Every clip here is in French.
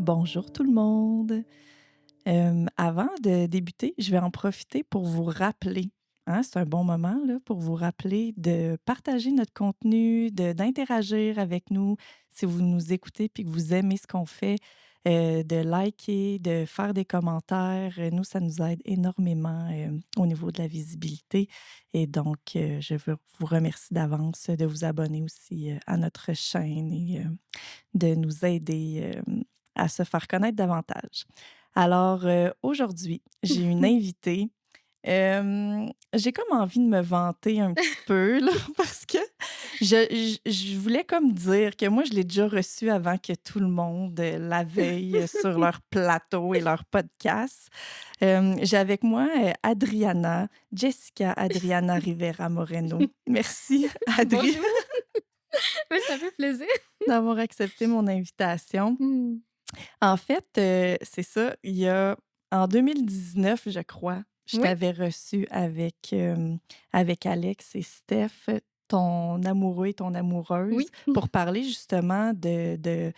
Bonjour tout le monde. Avant de débuter, je vais en profiter pour vous rappeler, hein, c'est un bon moment là, pour vous rappeler de partager notre contenu, d'interagir avec nous si vous nous écoutez puis que vous aimez ce qu'on fait, de liker, de faire des commentaires. Nous, ça nous aide énormément au niveau de la visibilité. Et donc, je veux vous remercier d'avance de vous abonner aussi à notre chaîne et de nous aider à se faire connaître davantage. Alors, aujourd'hui, j'ai une invitée. J'ai comme envie de me vanter un petit peu, là, parce que je voulais comme dire que moi, je l'ai déjà reçue avant que tout le monde, la veille, sur leur plateau et leur podcast. J'ai avec moi Jessica Adriana Rivera Moreno. Merci, Adri, Bonjour, oui, ça fait plaisir. d'avoir accepté mon invitation. Mmh. En fait, c'est ça, il y a en 2019, je crois, je Oui, t'avais reçu avec Alex et Steph, ton amoureux et ton amoureuse, oui, pour parler justement de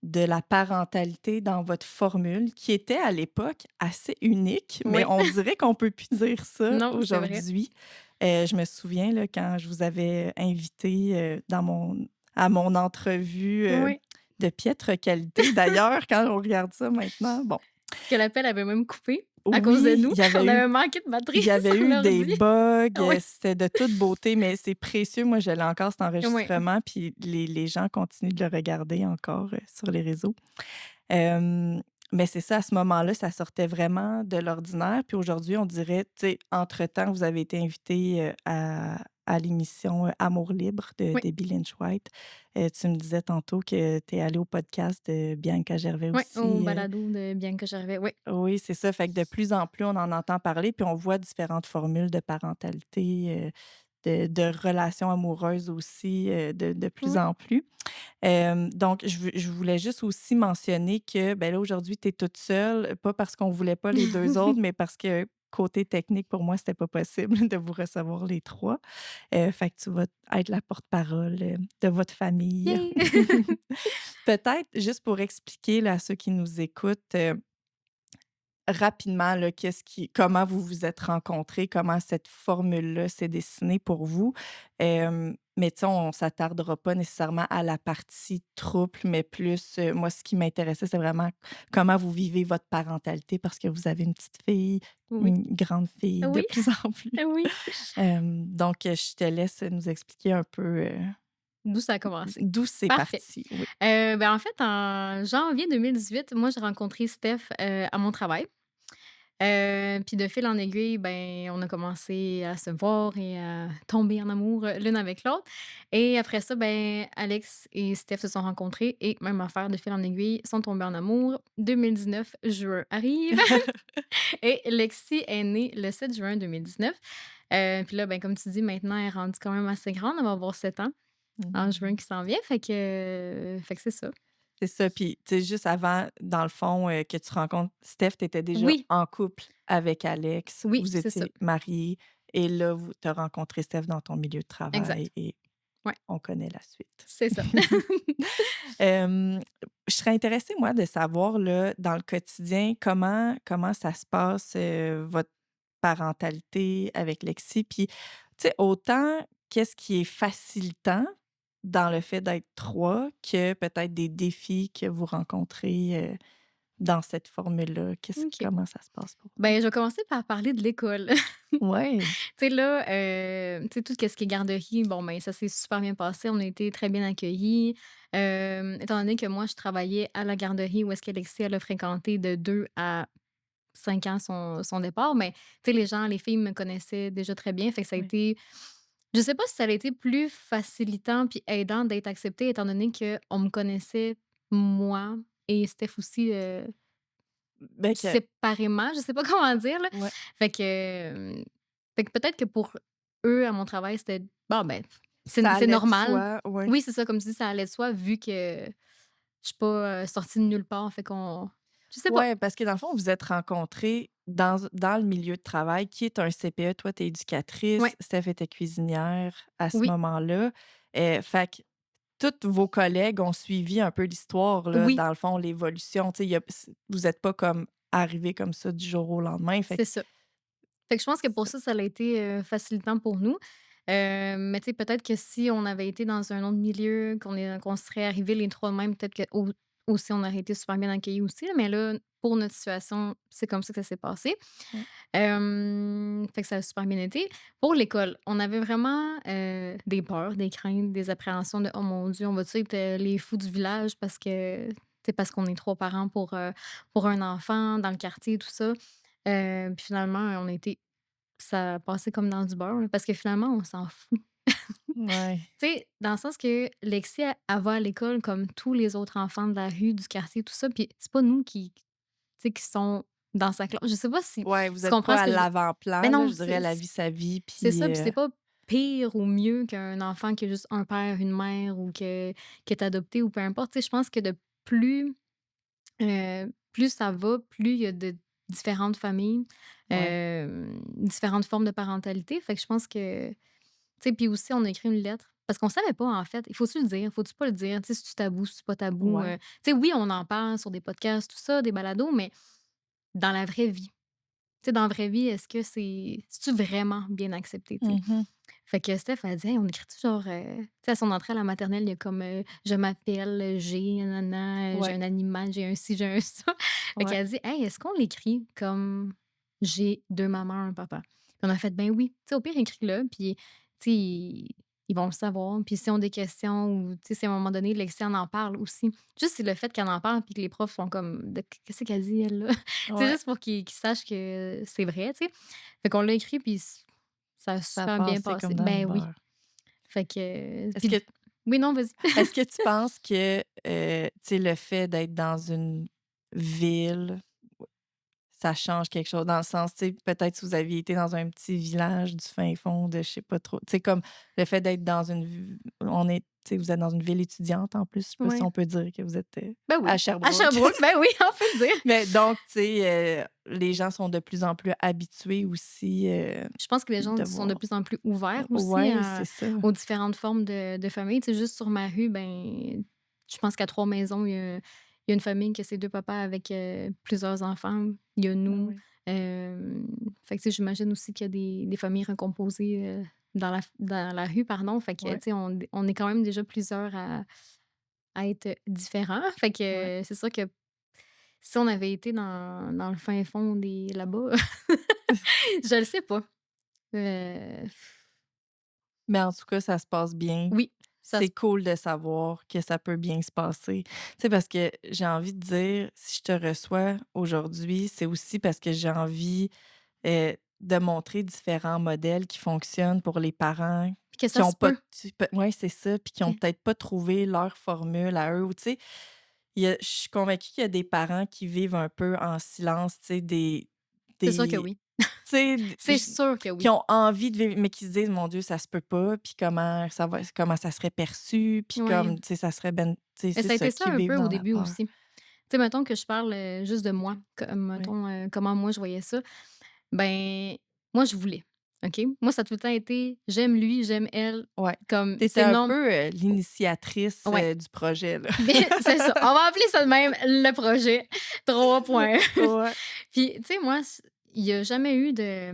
la parentalité dans votre formule qui était à l'époque assez unique, mais oui. on dirait qu'on peut plus dire ça Non, c'est vrai. aujourd'hui. Je me souviens là, quand je vous avais invité, à mon entrevue, Oui. de piètre qualité d'ailleurs, quand on regarde ça maintenant, bon. Que l'appel avait même coupé à cause de Oui, nous. On avait manqué de batterie il y avait sur eu des l'ordi. bugs, Oui, c'était de toute beauté, mais c'est précieux. Moi, je l'ai encore cet oui. enregistrement, puis les gens continuent de le regarder encore, sur les réseaux. Mais c'est ça, à ce moment-là, ça sortait vraiment de l'ordinaire. Puis aujourd'hui, on dirait, tu sais, entre-temps, vous avez été invité à l'émission Amour libre de Oui, Debbie Lynch White. Tu me disais tantôt que tu es allée au podcast de Bianca Gervais oui, au aussi. balado de Bianca Gervais, oui. Oui, c'est ça. Fait que de plus en plus, on en entend parler, puis on voit différentes formules de parentalité, de relations amoureuses aussi, de plus Oui. en plus. Donc, je voulais juste aussi mentionner que, ben là, aujourd'hui, tu es toute seule, pas parce qu'on voulait pas les 2 autres, mais parce que côté technique, pour moi, c'était pas possible de vous recevoir les 3. Fait que tu vas être la porte-parole, de votre famille. Yay! Peut-être, juste pour expliquer là, à ceux qui nous écoutent, rapidement, là, comment vous vous êtes rencontrés, comment cette formule-là s'est dessinée pour vous. Mais tu sais, on s'attardera pas nécessairement à la partie trouble, mais plus, moi, ce qui m'intéressait, c'est vraiment comment vous vivez votre parentalité parce que vous avez une petite fille, Oui, une grande fille de oui, plus en plus. oui. Donc, je te laisse nous expliquer un peu, D'où ça a commencé. d'où c'est Parfait. parti. Oui. Ben, en fait, en janvier 2018, moi, j'ai rencontré Steph, à mon travail. Puis de fil en aiguille, ben, on a commencé à se voir et à tomber en amour, l'une avec l'autre et après ça, ben, Alex et Steph se sont rencontrés et même affaire de fil en aiguille, sont tombés en amour. 2019, juin arrive et Lexi est née le 7 juin 2019. Puis là, ben, comme tu dis, maintenant, elle est rendue quand même assez grande, elle va avoir 7 ans en juin Mmh. qui s'en vient, fait que c'est ça. C'est ça, puis tu sais, juste avant, dans le fond, que tu rencontres Steph, tu étais déjà Oui, en couple avec Alex, oui, vous c'est ça, étiez mariés et là, tu as rencontré Steph dans ton milieu de exact. travail et Ouais, on connaît la suite. c'est ça. Hem, je serais intéressée, moi, de savoir, là, dans le quotidien, comment ça se passe, votre parentalité avec Lexi? Puis, tu sais, autant qu'est-ce qui est facilitant dans le fait d'être 3 que peut-être des défis que vous rencontrez, dans cette formule-là. OK. Comment ça se passe pour vous? Ben, je vais commencer par parler de l'école. Ouais. Tu sais, là, tu sais, tout ce qui est garderie, bon, ben, ça s'est super bien passé. On a été très bien accueillis. Étant donné que moi, je travaillais à la garderie où est-ce qu'Alexis, elle a fréquenté de 2 à 5 ans son départ, mais tu sais, les gens, les filles me connaissaient déjà très bien. Fait que ça a Ouais. été je sais pas si ça a été plus facilitant puis aidant d'être acceptée étant donné qu'on me connaissait, moi et Steph aussi, Ben, que séparément, je sais pas comment dire, là. ouais, Fait que, hem, fait que peut-être que pour eux, à mon travail, c'était bon, ben, ça c'est allait de normal. soi, ouais. Oui, c'est ça, comme tu dis, ça allait de soi vu que je suis pas, sortie de nulle part, fait qu'on je sais pas. Ouais, parce que dans le fond, vous êtes rencontrés dans le milieu de travail qui est un CPE. Toi, tu es éducatrice, Ouais, Steph était cuisinière à ce oui, moment-là. Fait que toutes vos collègues ont suivi un peu l'histoire, là, Oui, dans le fond, l'évolution, tu sais, il y a c vous êtes pas comme arrivés comme ça du jour au lendemain, fait c'est que ça. Fait que je pense que pour ça ça, ça a été, facilitant pour nous. Mais tu sais, peut-être que si on avait été dans un autre milieu, qu'on serait arrivés les 3 de même, peut-être que au aussi on aurait été super bien accueillis aussi, là. Mais là, pour notre situation, c'est comme ça que ça s'est passé. ouais, Fait que ça a super bien été. Pour l'école, on avait vraiment, des peurs, des craintes, des appréhensions de: «Oh mon Dieu, on va-tu être, les fous du village parce que» tu sais, parce qu'on est 3 parents pour un enfant dans le quartier, tout ça. Puis finalement, on a été ça a passé comme dans du beurre, là, parce que finalement, on s'en fout. ouais, Tu sais, dans le sens que Lexi, elle va à l'école comme tous les autres enfants de la rue, du quartier, tout ça, puis c'est pas nous qui tu sais, qui sont dans sa classe. Je sais pas si ouais, vous tu êtes comprends pas ce à que je veux ben l'avant-plan, là, non, je dirais, la vie sa vie, c'est puis ça, puis c'est pas pire ou mieux qu'un enfant qui a juste un père, une mère ou qui est adopté ou peu importe. Tu sais, je pense que de plus ça va, plus il y a de différentes familles, ouais, différentes formes de parentalité. Fait que je pense que tu sais, puis aussi on a écrit une lettre parce qu'on savait pas en fait. Il faut-tu le dire? Faut-tu pas le dire? Tu sais, c'est-tu tabou, c'est-tu pas tabou? ouais. Tu sais, oui, on en parle sur des podcasts, tout ça, des balados, mais dans la vraie vie, tu sais, dans la vraie vie, est-ce que c'est-tu vraiment bien accepté, tu sais? Mmh. Fait que Steph, elle dit: «Hey, on écrit-tu genre, tu sais, à son entrée à la maternelle, il y a comme, je m'appelle, j'ai nanana, j'ai Ouais, un animal, j'ai un ci, j'ai un ça». Fait ouais. qu'elle dit: «Hey, est-ce qu'on l'écrit comme j'ai 2 mamans, un papa?» Puis on a fait: «Ben oui». Tu sais, au pire, écris-le, puis tu sais, ils vont le savoir. Puis s'ils ont des questions ou tu sais, si à un moment donné, Lexi en parle aussi. Juste c'est le fait qu'elle en parle puis que les profs font comme: «De qu'est-ce qu'elle dit elle là?» C'est Ouais, juste pour qu'ils sachent que c'est vrai, tu sais. Fait qu'on l'a écrit puis ça a ça a super bien passé passé. comme dans le Ben oui. beurre. Fait que Est-ce puis que oui, non, vas-y. est-ce que tu penses que, tu sais, le fait d'être dans une ville, ça change quelque chose? Dans le sens, tu sais, peut-être si vous aviez été dans un petit village du fin fond de je sais pas trop, tu sais, comme le fait d'être dans une v on est tu sais, vous êtes dans une ville étudiante en plus, je sais pas si Ouais. on peut dire que vous êtes, Ben à oui. À Sherbrooke. Sherbrooke, ben oui, on peut le dire. Mais donc, tu sais, les gens sont de plus en plus habitués aussi, Je pense que les gens de sont de voir plus en plus ouverts aussi ouais, c'est ça. aux différentes formes de familles. Tu sais, juste sur ma rue, ben, je pense qu'à 3 maisons, il y a une famille que c'est 2 papas avec, plusieurs enfants. Il y a Ah nous. oui. Hem, Fait que, tu sais, j'imagine aussi qu'il y a des familles recomposées, dans la rue, pardon. Fait que, tu Ouais, sais, on est quand même déjà plusieurs à être différents. Fait ouais. que, c'est sûr que si on avait été dans le fin fond des là-bas, je le sais pas. Heu, Mais en tout cas, ça se passe bien. oui, ça C'est se cool de savoir que ça peut bien se passer. Tu sais, parce que j'ai envie de dire, si je te reçois aujourd'hui, c'est aussi parce que j'ai envie, de montrer différents modèles qui fonctionnent pour les parents puis que qui ça ont se pas peut. ouais, c'est ça, puis qui ont OK. peut-être pas trouvé leur formule à eux ou tu sais, je suis convaincue qu'il y a des parents qui vivent un peu en silence, tu sais, C'est sûr que des oui. tu sais, d C'est j sûr que qui oui. ont envie de vivre, mais qui se disent: «Mon Dieu, ça se peut pas», puis comment ça serait perçu, puis Oui. comme, tu sais, ça serait ben tu sais, Mais c'est ça a ça, été ça qui un vivent peu au dans la début peur. aussi. Tu sais, mettons que je parle, juste de moi, comme Oui. mettons, comment moi je voyais ça. Ben, moi je voulais, OK? Moi, ça a tout le temps été: «J'aime lui, j'aime elle», Ouais. comme Tu étais c'est un non peu, l'initiatrice, ouais. du projet, là. Beh, c'est ça, on va appeler ça de même, le projet, 3 points. Ouais. Puis, tu sais, moi, il y a jamais eu de: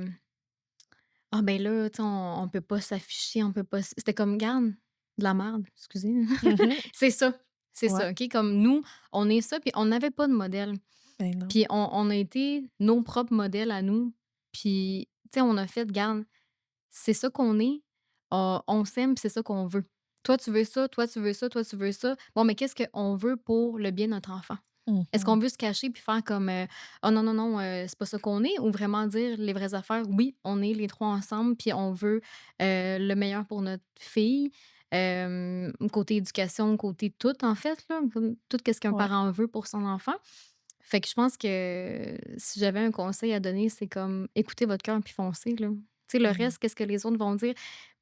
«Ah ben là, tu sais, on peut pas s'afficher, on peut pas s» c'était comme: «Garde, de la merde, excusez». Mmh mh. C'est ça, c'est Ouais. ça, OK? Comme nous, on est ça, puis on n'avait pas de modèle. Ben non. Puis on a été nos propres modèles à nous. Puis, tu sais, on a fait: «Garde, c'est ça qu'on est, on s'aime, puis c'est ça qu'on veut. Toi, tu veux ça, toi, tu veux ça, toi, tu veux ça. Bon, mais qu'est-ce qu'on veut pour le bien de notre enfant? Mmh Est-ce qu'on mh. veut se cacher puis faire comme, «Oh non, non, non, c'est pas ça qu'on est», ou vraiment dire les vraies affaires? Oui, on est les 3 ensemble, puis on veut, le meilleur pour notre fille, côté éducation, côté tout, en fait, là, comme tout qu'est-ce qu'un Ouais. parent veut pour son enfant. Fait que je pense que si j'avais un conseil à donner, c'est comme écoutez votre cœur puis foncez, là. Tu sais, le Mmh. reste, qu'est-ce que les autres vont dire,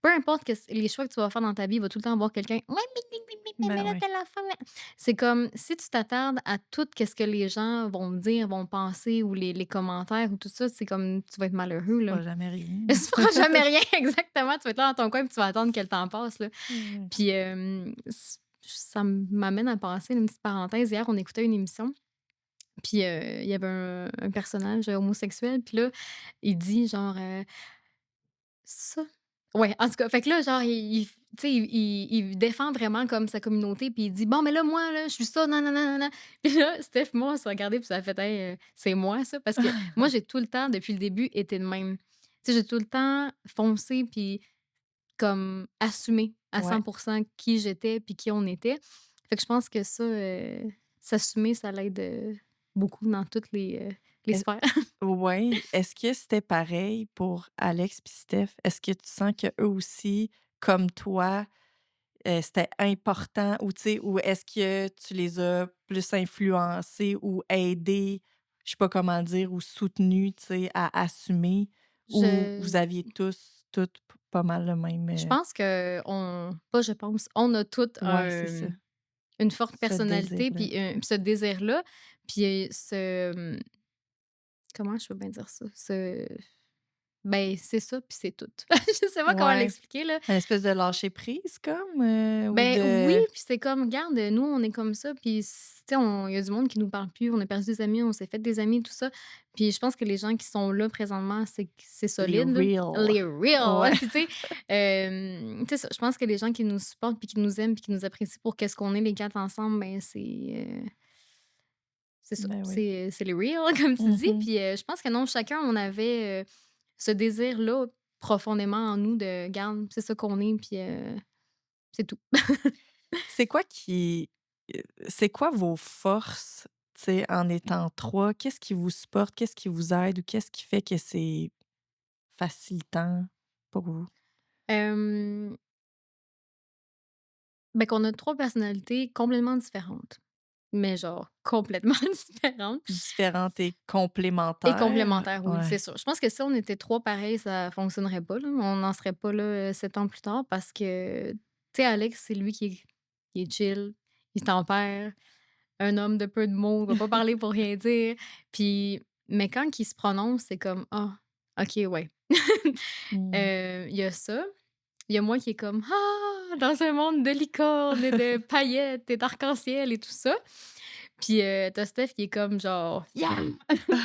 peu importe les choix que tu vas faire dans ta vie, il va tout le temps avoir quelqu'un: «Ouais, mais Ben là, ouais. telle affaire, mais» c'est comme si tu t'attardes à tout qu'est-ce que les gens vont dire, vont penser ou les commentaires ou tout ça, c'est comme tu vas être malheureux, Tu là. feras jamais rien. Tu feras jamais rien exactement, tu vas être là dans ton coin puis tu vas attendre qu'elle t'en passe, là. Ouais. Puis, ça m'amène à penser une petite parenthèse. Hier, on écoutait une émission, puis, il y avait un personnage homosexuel, puis là, il dit genre, ça ouais, en tout cas, fait que là, genre, il tu sais, il défend vraiment comme sa communauté, puis il dit: «Bon, mais là, moi, là, je suis ça, non, non, non, non, non». Puis là, Steph et moi, on s'est regardés, puis ça a fait: «Hey, c'est moi ça». Parce que moi, j'ai tout le temps, depuis le début, été de même. Tu sais, j'ai tout le temps foncé, puis comme assumé à Ouais. 100 qui j'étais, puis qui on était. Fait que je pense que ça, s'assumer, ça l'aide, beaucoup dans toutes les Est sphères. ouais. Est-ce que c'était pareil pour Alex puis Steph? Est-ce que tu sens qu'eux aussi, comme toi, c'était important ou tu sais, ou est-ce que tu les as plus influencés ou aidés, je sais pas comment dire, ou soutenus, tu sais, à assumer? Ou vous Je aviez tous toutes p pas mal le même, je pense qu'on pas je pense, on a toutes ouais, c'est ça, une forte ce personnalité désir-là. puis, ce désir-là, puis, comment je peux bien dire ça? Ben, c'est ça, puis c'est tout. Je sais pas comment Ouais, l'expliquer, là. une espèce de lâcher prise comme, ou Ben, oui, de puis c'est comme: «Regarde, nous, on est comme ça», puis tu sais, on il y a du monde qui nous parle plus, on a perdu des amis, on s'est fait des amis, tout ça. Puis je pense que les gens qui sont là présentement, c'est que c'est les solide, là. real. Les real! Ouais. Puis tu sais ça, je pense que les gens qui nous supportent, puis qui nous aiment, puis qui nous apprécient pour qu'est-ce qu'on est les 4 ensemble, ben, c'est ça, Ben oui. c'est les real, comme tu dis. Mmh. Puis, je pense que non, chacun, on avait, ce désir-là profondément en nous de: «Regarde, c'est ça qu'on est, puis, c'est tout». C'est quoi qui c'est quoi vos forces, tu sais, en étant 3? Qu'est-ce qui vous supporte? Qu'est-ce qui vous aide ou qu'est-ce qui fait que c'est facilitant pour vous? Hem Ben, qu'on a 3 personnalités complètement différentes, mais genre complètement différentes Différentes et et complémentaires? complémentaires, oui, Ouais. c'est sûr. Je pense que si on était 3 pareils, ça fonctionnerait pas, là. On n'en serait pas là, 7 ans plus tard parce que, tu sais, Alex, c'est lui qui est chill, il tempère, un homme de peu de mots, il va pas parler pour rien dire. Puis mais quand il se prononce, c'est comme: «Ah, OK, ouais». Mmh. Il y a ça. Il y a moi qui est comme: «Ah! Dans un monde de licornes et de paillettes et d'arc-en-ciel» et tout ça. Puis, tu Steph qui est comme genre: «Yeah!»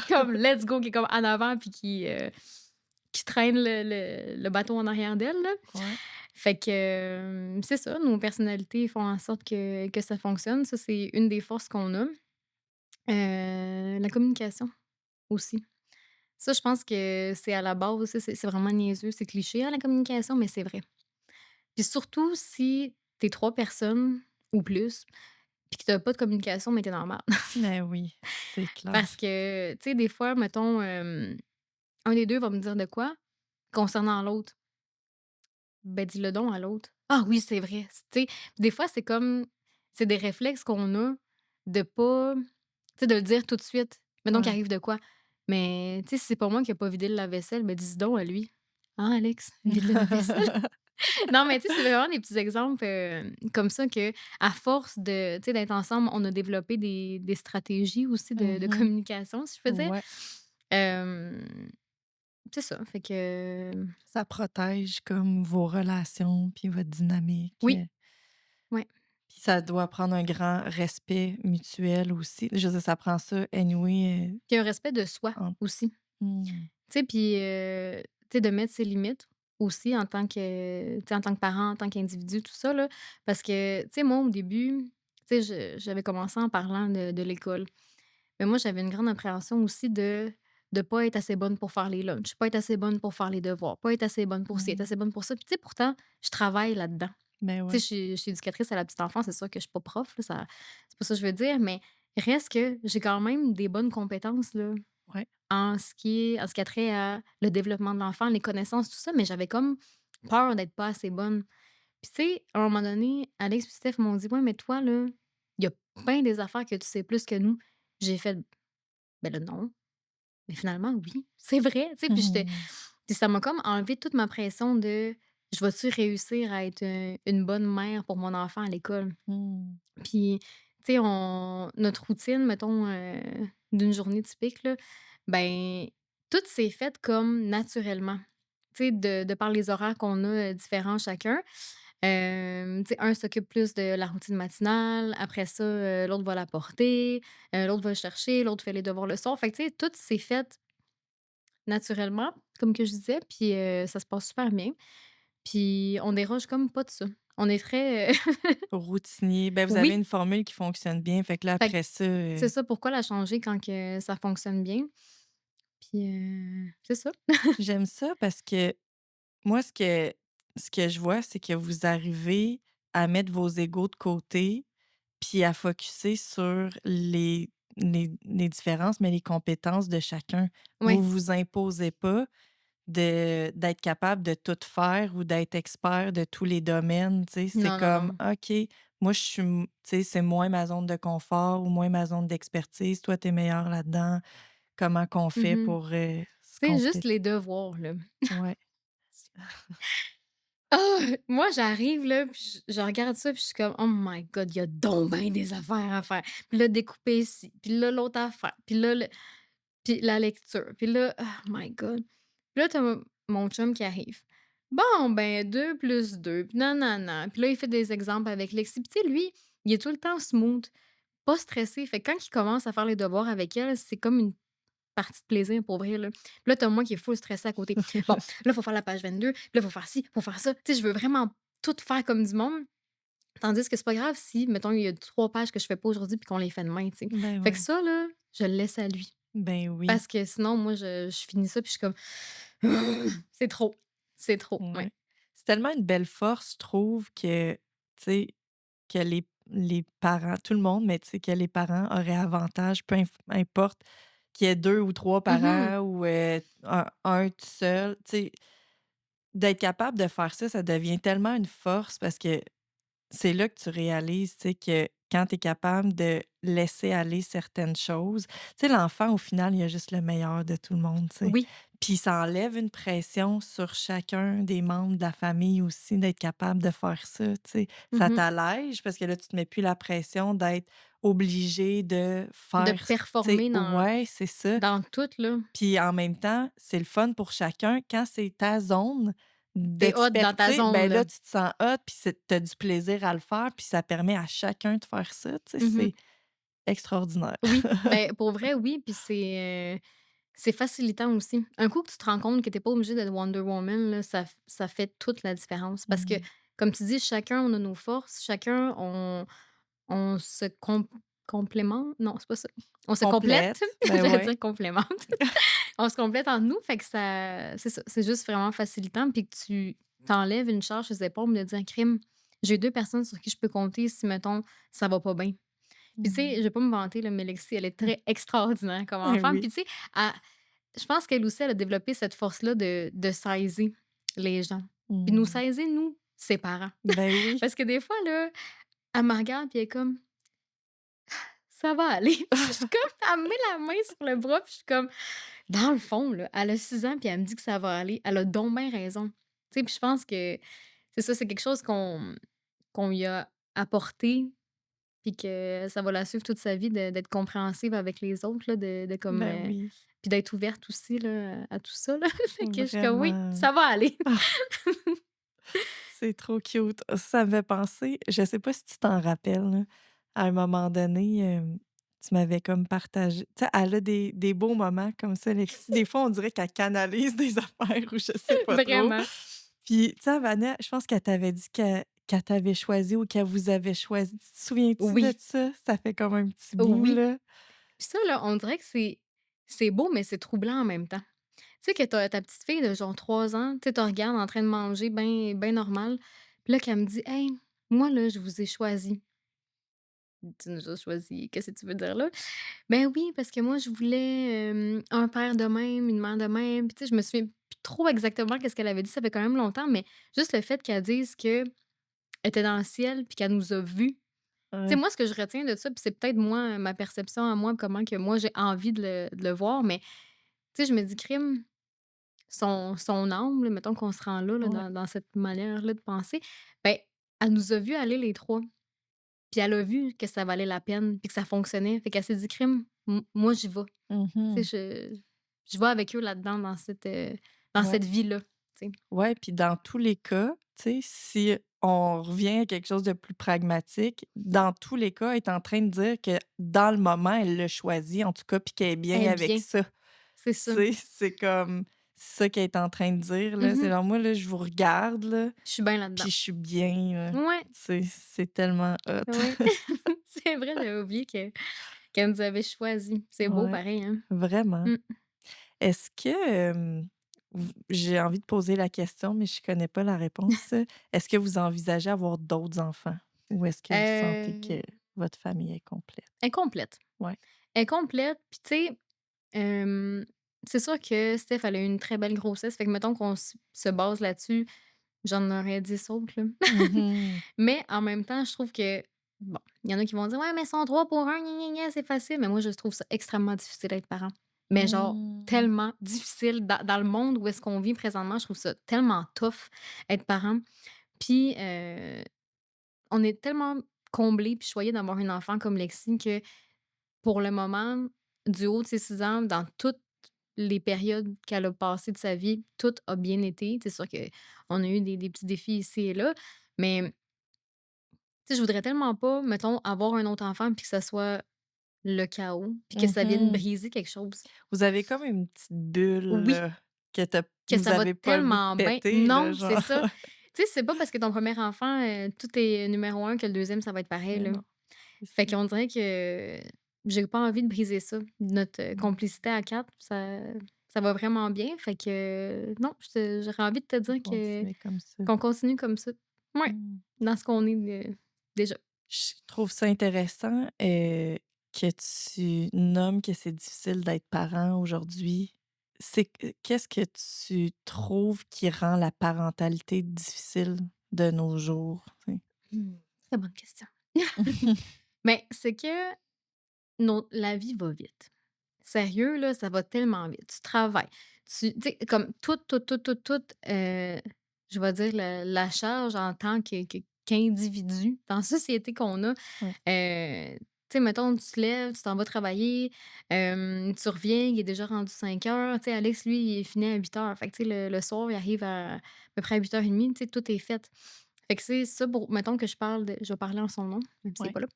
comme let's go, qui est comme en avant puis qui traîne le bateau en arrière d'elle, là. Ouais. Fait que, c'est ça, nos personnalités font en sorte que ça fonctionne. Ça, c'est une des forces qu'on a. La communication aussi. Ça, je pense que c'est à la base, ça, c'est vraiment niaiseux, c'est cliché, hein, la communication, mais c'est vrai. Puis surtout si tu es 3 personnes ou plus, puis que tu as pas de communication, mais tu es dans la merde. Ben oui, c'est clair. Parce que, tu sais, des fois, mettons, un des 2 va me dire de quoi concernant l'autre. Ben, dis-le donc à l'autre. «Ah oui, c'est vrai». Tu sais, des fois, c'est des réflexes qu'on a de pas tu sais, de le dire tout de suite. Mettons qu'il Ouais. arrive de quoi. Mais, tu sais, si c'est pas moi qui a pas vidé le lave-vaisselle, ben, dis donc à lui: «Hein, Alex, vide le lave-vaisselle». Non, mais tu sais, c'est vraiment des petits exemples, comme ça que à force de tu sais, d'être ensemble, on a développé des stratégies aussi de Mmh. communication, si je peux dire. Ouais. Hem, c'est ça, fait que Ça protège comme vos relations puis votre dynamique, oui, ouais. puis ça doit prendre un grand respect mutuel aussi. Je veux dire, ça prend ça anyway, Puis un respect de soi en aussi. mmh. Tu sais, puis, tu sais, de mettre ses limites aussi en tant que tu sais, en tant que parent, en tant qu'individu, tout ça, là. Parce que, tu sais, moi, au début, tu sais, j'avais commencé en parlant de l'école. Mais moi, j'avais une grande appréhension aussi de pas être assez bonne pour faire les lunchs, pas être assez bonne pour faire les devoirs, pas être assez bonne pour ci, être Mmh. assez bonne pour ça. Puis, tu sais, pourtant, je travaille là-dedans. Ben Tu sais, ouais. je suis éducatrice à la petite enfance, c'est sûr que je suis pas prof, là, c'est pas ça que je veux dire, mais reste que j'ai quand même des bonnes compétences, là, Ouais. en ce qui a trait à le développement de l'enfant, les connaissances, tout ça, mais j'avais comme peur d'être pas assez bonne. Puis tu sais, à un moment donné, Alex et Steph m'ont dit: «Ouais, mais toi, là, il y a plein des affaires que tu sais plus que nous». J'ai fait: «Ben là, non». Mais finalement, oui, c'est vrai, tu sais, Mmh. puis ça m'a comme enlevé toute ma pression de: «Je vais-tu réussir à être, une bonne mère pour mon enfant à l'école?» Mmh. Puis, tu sais, on notre routine, mettons, d'une journée typique, là, ben, tout s'est fait comme naturellement. Tu sais, de par les horaires qu'on a, différents chacun. Tu sais, un s'occupe plus de la routine matinale, après ça, l'autre va la porter, l'autre va le chercher, l'autre fait les devoirs le soir. Fait que tu sais, tout s'est fait naturellement, comme que je disais, puis ça se passe super bien. Puis on déroge comme pas de ça. On est très, Routinier. Ben, vous avez oui, une formule qui fonctionne bien, fait que là, fait que après ça, c'est ça, pourquoi la changer quand que ça fonctionne bien? Puis, c'est ça. j'aime ça parce que moi, ce que je vois, c'est que vous arrivez à mettre vos égos de côté, puis à focuser sur les différences, mais les compétences de chacun. Vous Oui. vous imposez pas d'être capable de tout faire ou d'être expert de tous les domaines, tu sais? C'est Non, non, comme: non. «OK, moi, je suis tu sais, c'est moins ma zone de confort ou moins ma zone d'expertise. Toi, tu es meilleur là-dedans. Comment qu'on fait Mmh. pour, se Tu sais, juste compléter?» les devoirs, là. Ouais. Ah! Moi, j'arrive là, puis je regarde ça, puis je suis comme: «Oh my God, il y a donc bien des affaires à faire». Puis là, découper ici, puis là, l'autre affaire, puis là, puis la lecture, puis là, oh my God. Puis là, tu mon chum qui arrive. «Bon, ben 2 plus 2 puis nanana. Puis là, il fait des exemples avec Lexi. Puis tu sais, lui, il est tout le temps smooth, pas stressé. Fait que quand il commence à faire les devoirs avec elle, c'est comme une partie de plaisir pour vrai, là. Puis là, tu moi qui est full stressé à côté. Bon, là, il faut faire la page 22, puis là, il faut faire ci, il faut faire ça. Tu sais, je veux vraiment tout faire comme du monde. Tandis que c'est pas grave si, mettons, il y a 3 pages que je fais pas aujourd'hui puis qu'on les fait demain, tu sais. Ben, Fait que ouais. ça, là, je le laisse à lui. Ben, oui. Parce que sinon, moi, je finis ça puis je suis comme: «C'est trop, c'est trop». Ouais. Ouais. C'est tellement une belle force, je trouve, que, tu sais, que les parents, tout le monde, mais tu sais, que les parents auraient avantage, peu importe qu'il y ait 2 ou 3 Mmh. parents ou, un tout seul, tu sais, d'être capable de faire ça, ça devient tellement une force parce que c'est là que tu réalises, tu sais, que quand tu es capable de laisser aller certaines choses, tu sais, l'enfant, au final, il a juste le meilleur de tout le monde, tu sais. Oui. Puis ça enlève une pression sur chacun des membres de la famille aussi d'être capable de faire ça, tu sais. Ça Mmh. t'allège parce que là, tu te mets plus la pression d'être obligé de De faire tu sais performer ouais, c'est ça. dans tout, là. Puis en même temps, c'est le fun pour chacun. Quand c'est ta zone Tu hot dans ta d'expertise, zone, ben là. là, tu te sens hot, puis tu as du plaisir à le faire, puis ça permet à chacun de faire ça, tu sais, Mmh. c'est extraordinaire. Oui, ben, pour vrai, oui, puis c'est facilitant aussi. Un coup que tu te rends compte que tu es pas obligé d'être Wonder Woman, là, ça fait toute la différence parce que, Mmh. comme tu dis, chacun on a nos forces, chacun on se complémente? Non, c'est pas ça. On se complète, Complète, ben j'allais ouais. dire complémente. On se complète entre nous, fait que ça c'est ça, c'est juste vraiment facilitant puis que tu t'enlèves une charge sur les épaules de dire: «Crime, j'ai 2 personnes sur qui je peux compter si, mettons, ça va pas bien». Puis tu sais, Mmh. je vais pas me vanter là, mais Lexi, elle est très extraordinaire comme Eh enfant. oui. Puis tu sais, elle je pense qu'elle aussi, elle a développé cette force-là de saisir les gens. Puis nous Mmh. saisir, nous, ses parents. Ben oui. Parce que des fois là, elle me regarde puis elle est comme: «Ça va aller». Puis je suis comme elle me met la main sur le bras puis je suis comme dans le fond là, elle a 6 ans puis elle me dit que ça va aller. Elle a donc bien raison. Tu sais, puis je pense que c'est ça, c'est quelque chose qu'on lui a apporté puis que ça va la suivre toute sa vie d'être compréhensive avec les autres là, de comme, Ben oui, puis d'être ouverte aussi là, à tout ça là. Fait que je suis comme: «Oui, vraiment. ça va aller». Ah, c'est trop cute. Ça me fait penser, je sais pas si tu t'en rappelles, là, à un moment donné, tu m'avais comme partagé tu sais, elle a des beaux moments comme ça, Lexi. Des fois, on dirait qu'elle canalise des affaires ou je sais pas trop. Vraiment. Puis, tu sais, Havana, je pense qu'elle t'avait dit qu'elle t'avait choisi ou qu'elle vous avait choisi. Tu te souviens-tu de Oui, ça? Ça fait comme un petit bout, oui. là. Puis ça là, on dirait que c'est beau, mais c'est troublant en même temps. Tu sais que tu ta petite fille de genre 3 ans, tu sais, tu regardes en train de manger ben normal, puis là qu'elle me dit: «Hey, moi là, je vous ai choisi». «Tu nous as choisi, qu'est-ce que tu veux dire là?» «Ben oui, parce que moi je voulais, un père de même, une mère de même». Puis tu sais, je me souviens plus trop exactement qu'est-ce qu'elle avait dit, ça fait quand même longtemps, mais juste le fait qu'elle dise qu'elle était dans le ciel puis qu'elle nous a vus. Tu sais, Ouais, moi ce que je retiens de ça, puis c'est peut-être moi, ma perception à moi, comment que moi j'ai envie de le voir, mais tu sais, je me dis: «Crime, son âme, là, mettons qu'on se rend là, ouais. dans cette manière-là de penser, ben, elle nous a vus aller les 3, puis elle a vu que ça valait la peine, puis que ça fonctionnait. Fait qu'elle s'est dit: «Crime, moi j'y vais». Tu sais, Mmh. je vais avec eux là-dedans dans Ouais. cette vie-là, tu sais. Ouais, puis dans tous les cas, tu sais, si on revient à quelque chose de plus pragmatique, dans tous les cas, elle est en train de dire que dans le moment, elle l'a choisi, en tout cas, puis qu'elle est bien Eh avec bien, ça. Tu c'est ça. sais, c'est comme c'est ça qu'elle est en train de dire, là. C'est Mmh. genre: «Moi, là, je vous regarde, là, Je suis bien là-dedans. puis je suis bien, là». Ouais, Tu sais, c'est tellement hot. ouais. C'est vrai, j'avais oublié qu'elle nous avait choisis. C'est beau Ouais, pareil, hein? vraiment. Mmh. Est-ce que, j'ai envie de poser la question, mais je connais pas la réponse. Est-ce que vous envisagez avoir d'autres enfants? Ou est-ce que vous sentez que Heu, votre famille est complète? Incomplète. Ouais. Incomplète, puis tu sais, c'est sûr que Steph, elle a eu une très belle grossesse, fait que mettons qu'on se base là-dessus, j'en aurais 10 autres, là. Mmh. Mais en même temps, je trouve que bon, il y en a qui vont dire: «Ouais, mais sont 3 pour un, gna gna gna, c'est facile». Mais moi, je trouve ça extrêmement difficile d'être parent. Mais genre Mmh. tellement difficile dans le monde où est-ce qu'on vit présentement, je trouve ça tellement tough être parent. Puis, on est tellement comblés puis choyés d'avoir une enfant comme Lexi que pour le moment, du haut de ses 6 ans, dans toutes les périodes qu'elle a passées de sa vie, tout a bien été. C'est sûr qu'on a eu des petits défis ici et là, mais tu sais, je voudrais tellement pas, mettons, avoir un autre enfant puis que ça soit le chaos, puis que ça vienne Mmh. briser quelque chose. Vous avez comme une petite bulle, Oui, là, que que vous ça va avez pas le goût de tellement bien. péter, là, Non, c'est genre. ça. Tu sais, c'est pas parce que ton premier enfant, tout est numéro un que le deuxième ça va être pareil, Mais là. non, c'est Fait ça. qu'on dirait que j'ai pas envie de briser ça. Notre, Mmh. complicité à 4, ça va vraiment bien. Fait que non, j'aurais envie de te dire que Continuer comme ça. qu'on continue comme ça. Ouais, Mmh. dans ce qu'on est, déjà. Je trouve ça intéressant, que tu nommes que c'est difficile d'être parent aujourd'hui. Qu'est-ce que tu trouves qui rend la parentalité difficile de nos jours, tu sais? Mmh, très bonne question. Mais c'est que la vie va vite. Sérieux, là, ça va tellement vite. Tu travailles, tu sais, comme tout, je vais dire la charge en tant qu'individu dans la société qu'on a. Ouais. Tu sais, mettons, tu te lèves, tu t'en vas travailler, tu reviens, il est déjà rendu 5 heures. Tu sais, Alex, lui, il finit à 8 heures. Fait que, tu sais, le soir, il arrive à peu près à 8h30, tu sais, tout est fait. Fait que c'est ça pour mettons que je vais parler en son nom, même s'il est Ouais. pas là.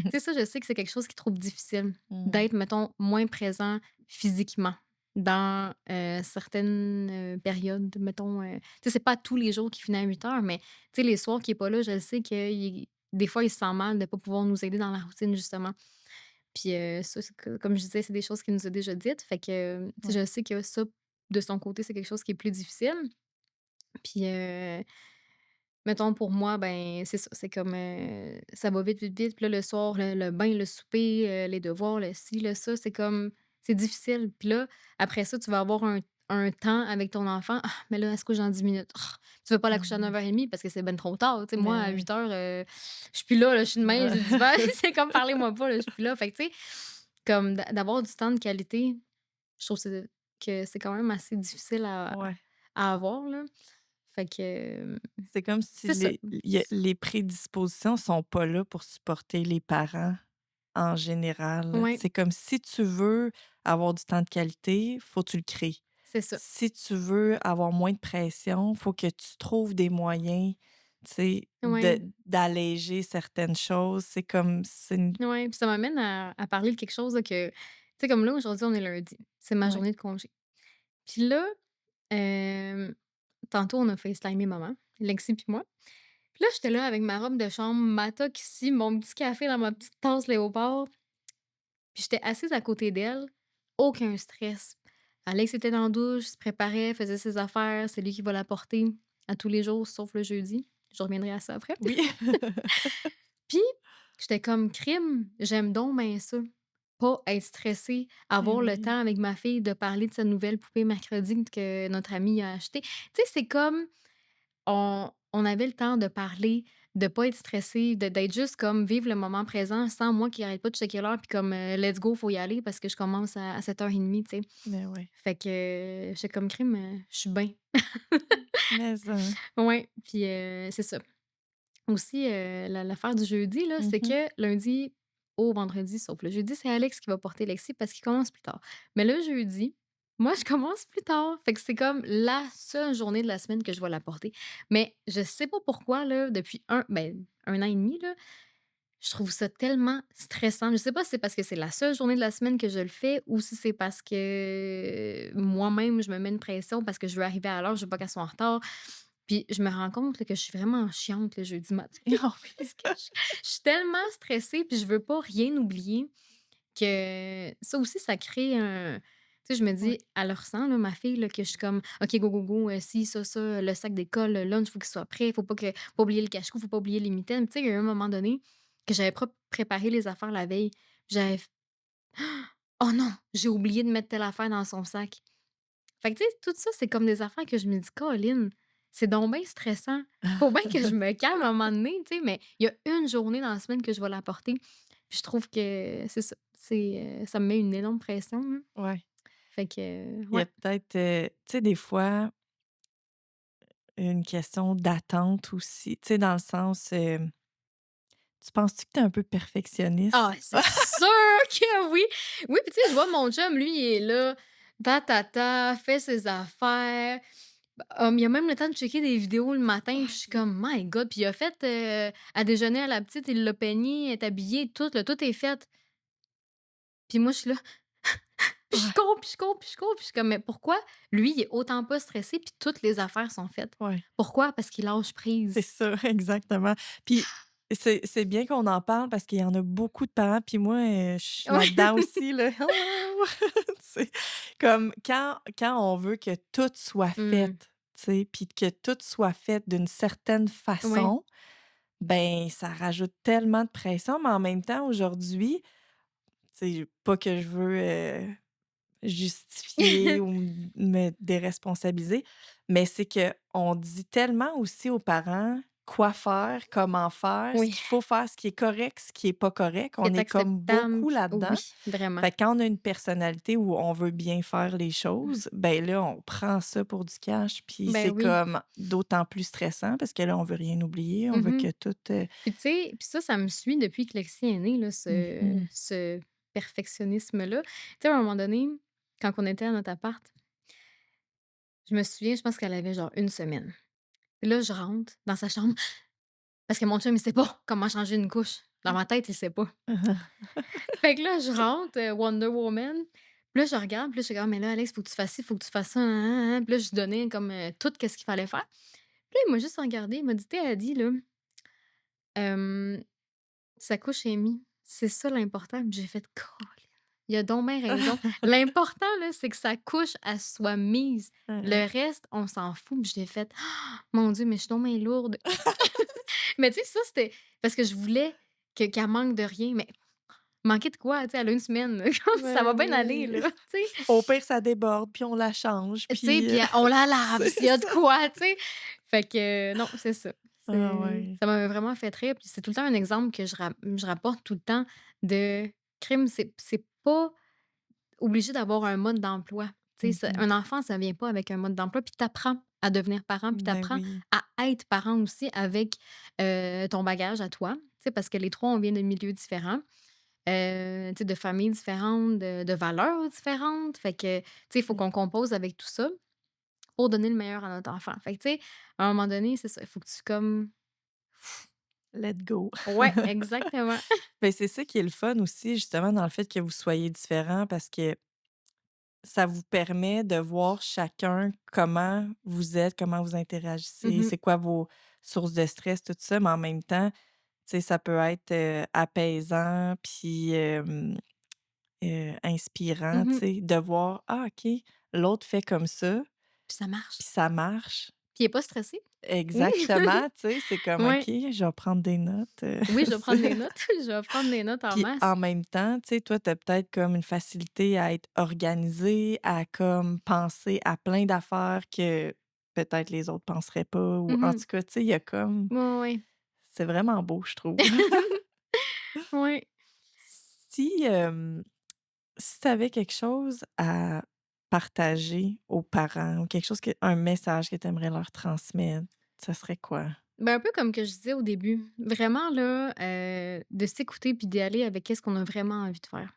Tu sais, ça, je sais que c'est quelque chose qu'il trouve difficile Mmh. d'être, mettons, moins présent physiquement dans, certaines, périodes, mettons, tu sais, c'est pas tous les jours qu'il finit à 8 heures, mais tu sais, les soirs qu'il est pas là, je le sais qu'il des fois, il se sent mal de pas pouvoir nous aider dans la routine, justement. Puis, ça, c'est comme je disais, c'est des choses qu'il nous a déjà dites. Fait que, tu sais, Ouais. je sais que ça, de son côté, c'est quelque chose qui est plus difficile. Puis, mettons pour moi, ben, c'est ça, c'est comme, ça va vite, vite, vite. Puis là, le soir, le bain, le souper, les devoirs, le ci, le ça, c'est comme c'est difficile. Puis là, après ça, tu vas avoir un temps avec ton enfant. «Ah, mais là, elle se couche dans 10 minutes». Tu veux pas la coucher à Mmh. 9h30 parce que c'est ben trop tard. Tu sais, moi, Mais à oui. 8h, je suis plus là, je suis de même, j'ai dit: «Ben, c'est comme parlez-moi pas, là, je suis plus là». Fait que tu sais, comme d'avoir du temps de qualité, je trouve que c'est quand même assez difficile Ouais. à avoir, là. Fait que, C'est comme si c'est ça. les prédispositions sont pas là pour supporter les parents en général. Ouais, C'est comme si tu veux avoir du temps de qualité, faut que tu le crées. c'est ça. Si tu veux avoir moins de pression, faut que tu trouves des moyens, tu sais, Ouais, d'alléger certaines choses. C'est comme c'est une ouais, puis ça m'amène à parler de quelque chose là que tu sais, comme là, aujourd'hui, on est lundi, c'est ma ouais. journée de congé. Puis là, hem, tantôt, on a FaceTimé maman, Lexi puis moi. Puis là, j'étais là avec ma robe de chambre, ma toque ici, mon petit café dans ma petite tasse léopard, puis j'étais assise à côté d'elle, aucun stress. Alex était dans la douche, se préparait, faisait ses affaires, c'est lui qui va la porter à tous les jours, sauf le jeudi. Je reviendrai à ça après. Oui. Puis, j'étais comme: «Crime, j'aime donc bien ça». Pas être stressée, Eh avoir le oui. temps avec ma fille de parler de sa nouvelle poupée mercredi que notre amie a achetée. Tu sais, c'est comme on avait le temps de parler, de pas être stressé, d'être juste comme vivre le moment présent sans moi qui arrête pas de checker l'heure puis comme, let's go, faut y aller parce que je commence à 7h30, tu sais. Mais ouais. Fait que, j'étais comme: «Crime, je suis bien». Mais ça. Ouais, puis, c'est ça. Aussi, l'affaire du jeudi, là, c'est Mmh. que lundi au vendredi, sauf le jeudi, c'est Alex qui va porter Lexi parce qu'il commence plus tard. Mais le jeudi, Moi, je commence plus tard. Fait que c'est comme la seule journée de la semaine que je vais la porter. Mais je sais pas pourquoi, là, depuis 1 an et demi, là, je trouve ça tellement stressant. Je sais pas si c'est parce que c'est la seule journée de la semaine que je le fais ou si c'est parce que moi-même, je me mets une pression parce que je veux arriver à l'heure, je veux pas qu'elle soit en retard. Puis je me rends compte là, que je suis vraiment chiante le jeudi matin Ah oui. parce que je suis tellement stressée puis je veux pas rien oublier que ça aussi, ça crée un tu sais, je me dis: Ouais. «Elle le ressent là, ma fille là, que je suis comme: "OK, go, go, go, ci, ça, le sac d'école, le lunch, faut qu'il soit prêt, faut pas oublier le cache-cou, faut pas oublier les mitaines." Tu sais, il y a eu un moment donné que j'avais pas préparé les affaires la veille. J'avais f «Oh non, j'ai oublié de mettre telle affaire dans son sac». Fait que tu sais, tout ça, c'est comme des affaires que je me dis: «Colline, c'est donc bien stressant. Faut bien que je me calme à un moment donné», tu sais, mais il y a une journée dans la semaine que je vais l'apporter. Puis je trouve que c'est ça, ça me met une énorme pression, là. Ouais. Fait que, Il y ouais. a peut-être, tu sais, des fois, une question d'attente aussi, tu sais, dans le sens, tu penses-tu que tu es un peu Ah, perfectionniste? c'est sûr que oui! Oui, puis tu sais, je vois mon chum, lui, il est là, fait ses affaires. Il a même le temps de checker des vidéos le matin, puis je suis comme: «My God!» Puis il a fait, à déjeuner à la petite, il l'a peignée, elle est habillée, tout, là, tout est fait. Puis moi, je suis là, puis je Ouais, cours, puis je cours, puis je cours, puis je suis comme: «Mais pourquoi lui, il est autant pas stressé, puis toutes les affaires sont faites?» ouais. Pourquoi? Parce qu'il lâche C'est prise. ça, exactement. Puis c'est bien qu'on en parle parce qu'il y en a beaucoup de parents, puis moi, je suis Ouais. là-dedans aussi, là. Hello! Tu comme quand on veut que tout soit fait, Mmh. tu sais, puis que tout soit fait d'une certaine Ouais. façon, ben, ça rajoute tellement de pression, mais en même temps, aujourd'hui, tu sais, pas que je veux, justifier ou me déresponsabiliser, mais c'est que on dit tellement aussi aux parents quoi faire, comment faire, ce Oui. qu'il faut faire, ce qui est correct, ce qui est pas correct. Qui On est est comme acceptable, beaucoup puis là-dedans. oui, vraiment. Fait que quand on a une personnalité où on veut bien faire les choses, ben là, on prend ça pour du cash, puis Ben c'est oui. comme d'autant plus stressant parce que là, on veut rien oublier, on veut Mmh. que tout, Puis tu sais, puis ça me suit depuis que Lexi est née là, mmh ce perfectionnisme-là. Tu sais, à un moment donné, quand on était à notre appart, je me souviens, je pense qu'elle avait genre une semaine. Puis là, je rentre dans sa chambre parce que mon chum, il sait pas comment changer une couche. Dans ma tête, il sait pas. Fait que là, je rentre, Wonder Woman. Puis là, je regarde, puis là, je suis comme: «Mais là, Alex, faut que tu fasses ci, faut que tu fasses ça, hein, hein, hein». Puis là, je lui donnais comme, tout qu'est-ce qu'il fallait faire. Puis là, il m'a juste regardé, il m'a dit: «Tu sais, Adi, là, hem, sa couche est mise. C'est ça l'important». Puis j'ai fait: «Colin, il a donc bien raison. L'important, là, c'est que sa couche, elle soit mise. Le reste, on s'en fout». Puis j'ai fait: «Ah, mon Dieu, mais je suis donc bien lourde». Mais tu sais, ça, c'était parce que je voulais qu'elle manque de rien, mais manquer de quoi? Tu sais, elle a une semaine, comme ça Ben va bien aller, oui. là, tu sais? Au pire, ça déborde, puis on la change, Tu sais, puis, puis on la lave c'est s'il y a de ça. quoi, tu sais? Fait que non, c'est ça. Ah ouais. Ça m'a vraiment fait rire, puis c'est tout le temps un exemple que je rapporte tout le temps de crime, c'est pas obligé d'avoir un mode d'emploi. Tu sais, Mmh. un enfant, ça vient pas avec un mode d'emploi, puis tu apprends à devenir parent, puis tu Ben apprends oui. à être parent aussi avec, ton bagage à toi, tu sais? Parce que les 3 on vient de milieux différents. Tu sais, de familles différentes, de valeurs différentes. Fait que, tu sais, il faut Mmh. qu'on compose avec tout ça pour donner le meilleur à notre enfant. Fait que, tu sais, à un moment donné, c'est ça, il faut que tu comme Let go. ouais, exactement. Ben, c'est ça qui est le fun aussi, justement, dans le fait que vous soyez différents parce que ça vous permet de voir chacun comment vous êtes, comment vous interagissez, Mmh. c'est quoi vos sources de stress, tout ça, mais en même temps, tu sais, ça peut être, apaisant puis, inspirant, tu Mmh. sais, de voir: «Ah OK, l'autre fait comme ça, Puis ça marche. puis ça marche». Puis il est pas stressé. Oui. Exactement, tu sais, c'est comme: «OK, Ouais. je vais prendre des notes», Oui, je vais prendre des c'est notes. Je vais prendre des notes en puis masse. en même temps, tu sais, toi, tu as peut-être comme une facilité à être organisée, à comme penser à plein d'affaires que peut-être les autres penseraient pas ou en Mmh. tout cas, tu sais, il y a comme Ouais, ouais. c'est vraiment beau, je trouve. Ouais. Si, si tu avais quelque chose à partager aux parents ou quelque chose que un message que tu aimerais leur transmettre, ça serait quoi? Ben, un peu comme que je disais au début, vraiment là, de s'écouter puis d'y aller avec qu'est-ce qu'on a vraiment envie de faire.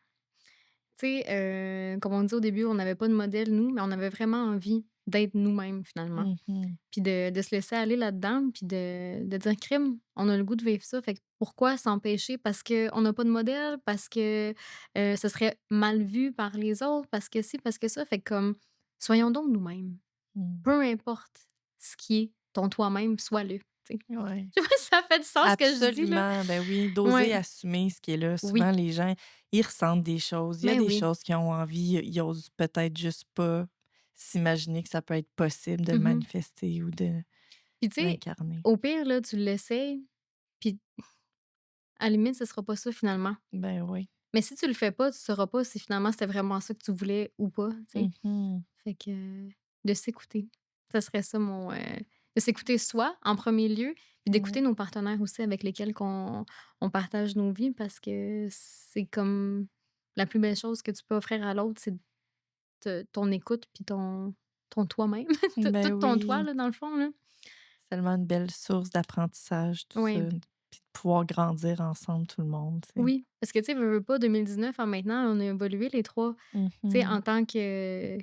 Tu sais, comme on dit au début, on n'avait pas de modèle, nous, mais on avait vraiment envie d'être nous-mêmes, finalement. Mmh. Puis de se laisser aller là-dedans, puis de dire: «Crime, on a le goût de vivre ça, fait que pourquoi s'empêcher? Parce qu'on n'a pas de modèle, parce que, ce serait mal vu par les autres, parce que ci, parce que ça». Fait que comme, soyons donc nous-mêmes. Mmh. Peu importe ce qui est ton toi-même, sois-le, tu sais. Ouais. Je sais pas si ça fait du sens ce que je dis, là? Absolument, ben oui, d'oser Ouais, assumer ce qui est là. Souvent, oui, les gens, ils ressentent des choses. Il y a mais des oui. choses qu'ils ont envie, ils osent peut-être juste pas s'imaginer que ça peut être possible de le Mmh. manifester ou de Puis tu sais, l'incarner. au pire, là, tu l'essayes, puis à la limite, ce sera pas ça finalement. Ben oui. Mais si tu le fais pas, tu sauras pas si finalement c'était vraiment ça que tu voulais ou pas, tu sais. Mmh. Fait que de s'écouter, ça serait ça mon, de s'écouter soi en premier lieu, puis d'écouter Ouais. nos partenaires aussi avec lesquels on partage nos vies parce que c'est comme la plus belle chose que tu peux offrir à l'autre, c'est ton écoute puis ton toi-même, tout Ben ton toi oui, là, dans le fond, là. c'est tellement une belle source d'apprentissage, tout ça, Oui. puis de pouvoir grandir ensemble, tout le monde, tu sais. Oui, parce que tu sais, veux pas, 2019 à maintenant, on a évolué les 3, tu sais, Mmh. en tant que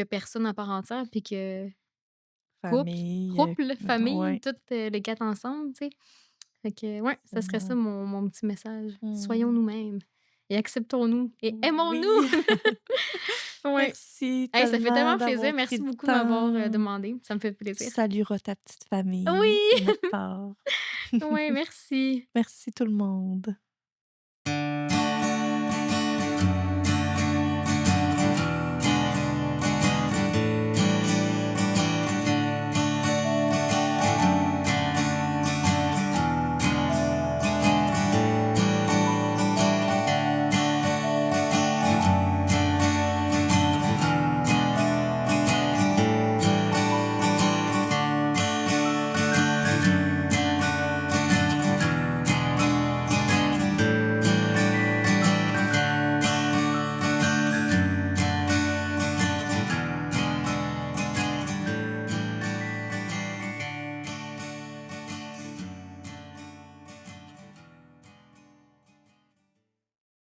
personne à part entière, puis que couple, Famille, famille, ouais, toutes, les 4 ensemble, tu sais. Fait que ouais, ça serait ça tellement. mon petit message. Soyons Mmh. nous-mêmes et acceptons-nous et Oui. aimons-nous! Ouais. Merci Hey, ça fait tellement tellement plaisir. d'avoir pris Merci le beaucoup de m'avoir, temps. demandé. Ça me fait Tu plaisir. salueras ta petite famille Oui! de notre part. Ouais, merci. Merci tout le monde.